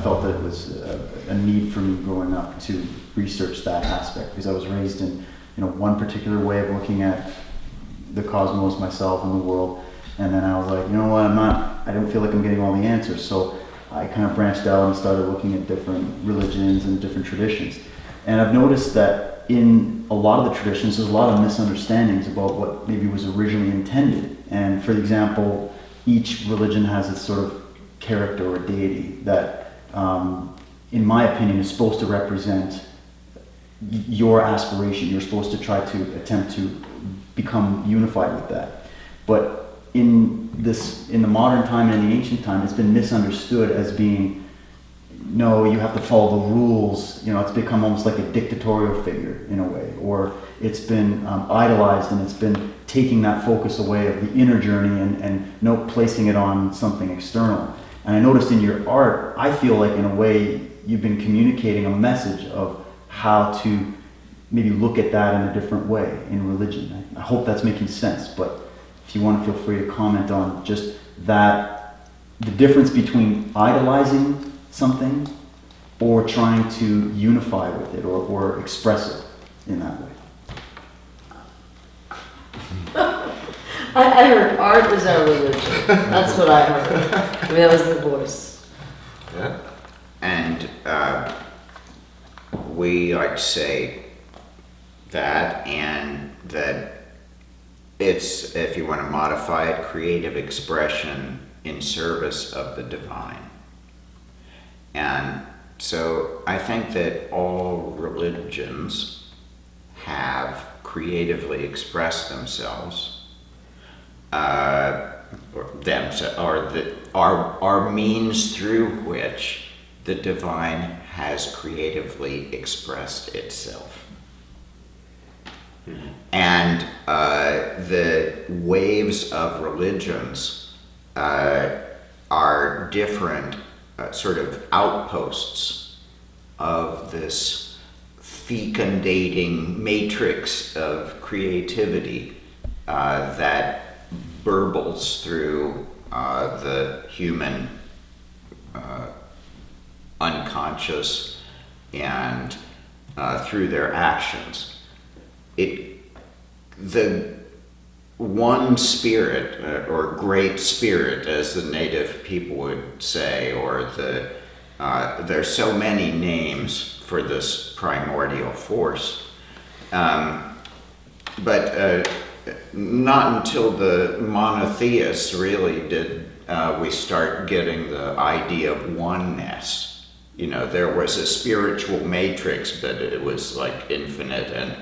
felt that it was a need for me growing up to research that aspect, because I was raised in one particular way of looking at the cosmos, myself, and the world. And then I was like, you know what, I don't feel like I'm getting all the answers. So I kind of branched out and started looking at different religions and different traditions. And I've noticed that in a lot of the traditions, there's a lot of misunderstandings about what maybe was originally intended. And for example, each religion has its sort of character or deity that, in my opinion, is supposed to represent your aspiration. You're supposed to try to attempt to become unified with that. But in the modern time and in the ancient time, it's been misunderstood as being, no, you have to follow the rules. It's become almost like a dictatorial figure in a way, or it's been idolized, and it's been taking that focus away of the inner journey and placing it on something external. And I noticed in your art, I feel like in a way you've been communicating a message of how to maybe look at that in a different way in religion. I hope that's making sense, but if you want to feel free to comment on just that, the difference between idolizing something or trying to unify with it or express it in that way. I heard art is our religion. That's what I heard. I mean, that was the voice. Yeah. And we like to say that, and that it's, if you want to modify it, creative expression in service of the divine. And so I think that all religions have creatively expressed themselves, are means through which the divine has creatively expressed itself. And the waves of religions are different sort of outposts of this fecundating matrix of creativity that burbles through the human unconscious and through their actions. The one spirit, or great spirit, as the native people would say, or there's so many names for this primordial force, but not until the monotheists really did we start getting the idea of oneness. There was a spiritual matrix, but it was like infinite and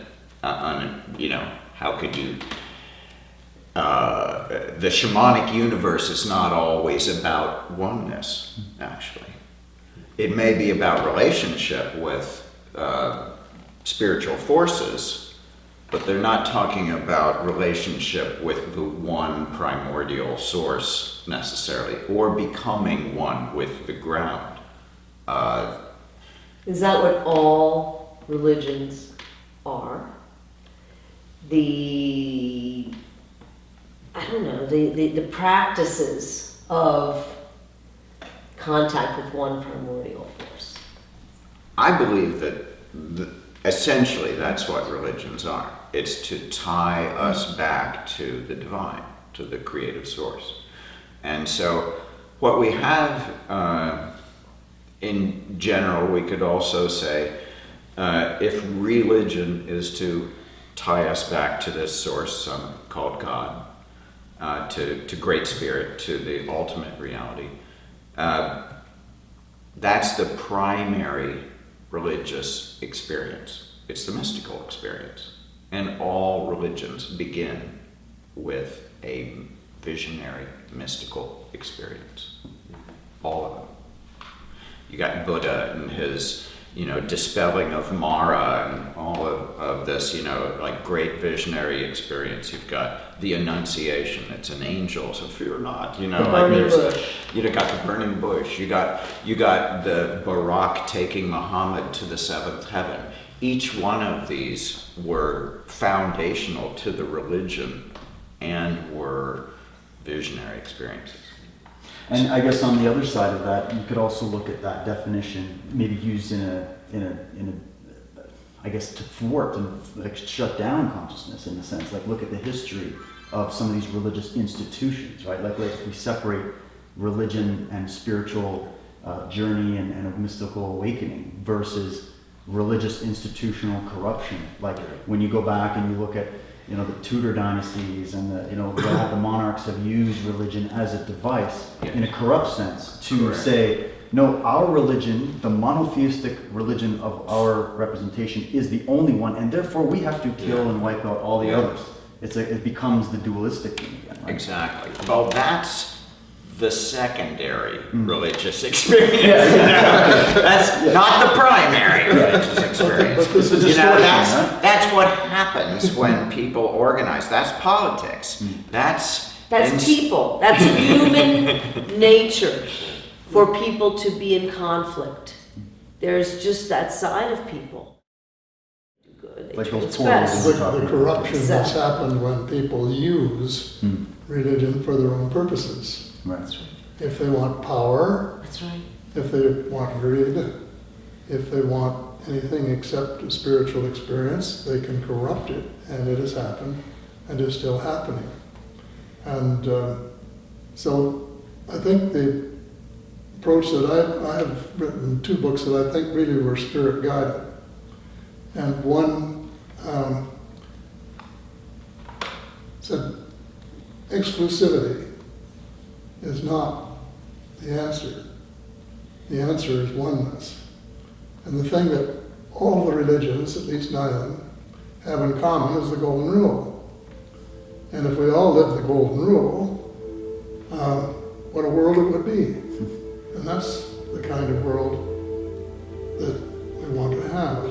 how could you... the shamanic universe is not always about oneness, actually. It may be about relationship with spiritual forces, but they're not talking about relationship with the one primordial source necessarily, or becoming one with the ground. Is that what all religions are? The practices of contact with one primordial force. I believe that essentially that's what religions are. It's to tie us back to the divine, to the creative source. And so what we have in general, we could also say, if religion is to tie us back to this source called God, to Great Spirit, to the ultimate reality, that's the primary religious experience. It's the mystical experience. And all religions begin with a visionary mystical experience. All of them. You got Buddha and his, dispelling of Mara and all of this, like great visionary experience. You've got the Annunciation. It's an angel, so fear not. The burning bush. You got the burning bush. You got the Barak taking Muhammad to the seventh heaven. Each one of these were foundational to the religion and were visionary experiences. And I guess on the other side of that, you could also look at that definition, maybe used in a I guess to thwart and like shut down consciousness in a sense. Like look at the history of some of these religious institutions, right? Like if we separate religion and spiritual journey and a mystical awakening versus religious institutional corruption. Like when you go back and you look at, you know, the Tudor dynasties and the, you know, how the monarchs have used religion as a device in a corrupt sense to say, no, our religion, the monotheistic religion of our representation is the only one, and therefore we have to kill and wipe out all the others. It becomes the dualistic thing again, right? Exactly. Well, that's the secondary religious experience. That's not the primary religious experience. But it's a distortion, right? That's what happens when people organize. That's politics. That's people. That's human nature for people to be in conflict. There's just that side of people. Good. Like those Express. portals. The corruption that's happened when people use religion for their own purposes. Right. If they want power, That's right. if they want greed, if they want anything except a spiritual experience, they can corrupt it, and it has happened and is still happening. And so I think the approach that I have written 2 books that I think really were spirit guided. And one said exclusivity is not the answer. The answer is oneness. And the thing that all the religions, at least 9 of them, have in common is the golden rule. And if we all lived the golden rule, what a world it would be. And that's the kind of world that we want to have.